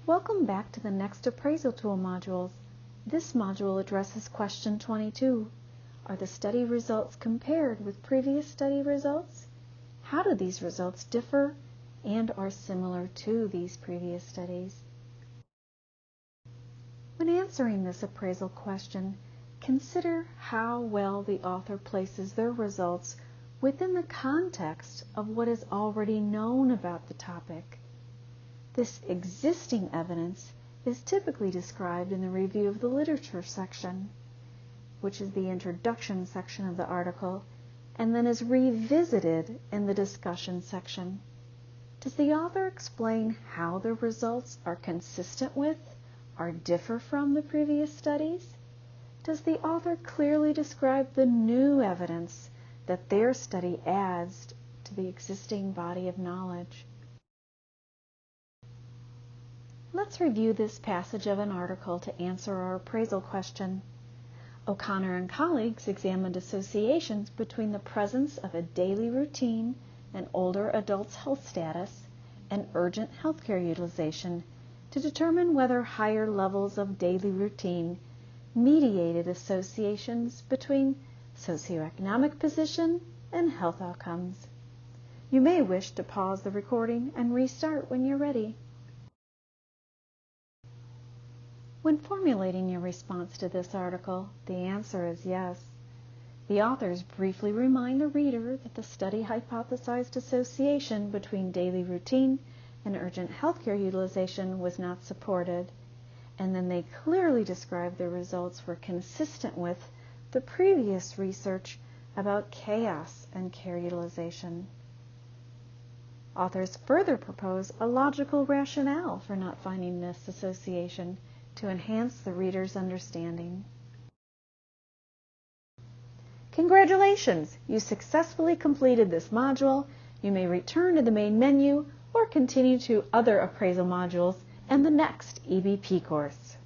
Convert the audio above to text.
Welcome back to the NExT Appraisal Tool modules. This module addresses question 22. Are the study results compared with previous study results? How do these results differ and are similar to these previous studies? When answering this appraisal question, consider how well the author places their results within the context of what is already known about the topic. This existing evidence is typically described in the review of the literature section, which is the introduction section of the article, and then is revisited in the discussion section. Does the author explain how the results are consistent with or differ from the previous studies? Does the author clearly describe the new evidence that their study adds to the existing body of knowledge? Let's review this passage of an article to answer our appraisal question. O'Connor and colleagues examined associations between the presence of a daily routine in older adults' health status and urgent healthcare utilization to determine whether higher levels of daily routine mediated associations between socioeconomic position and health outcomes. You may wish to pause the recording and restart when you're ready. When formulating your response to this article, the answer is yes. The authors briefly remind the reader that the study hypothesized association between daily routine and urgent healthcare utilization was not supported, and then they clearly describe the results were consistent with the previous research about chaos and care utilization. Authors further propose a logical rationale for not finding this association to enhance the reader's understanding. Congratulations! You successfully completed this module. You may return to the main menu or continue to other appraisal modules and the NExT EBP course.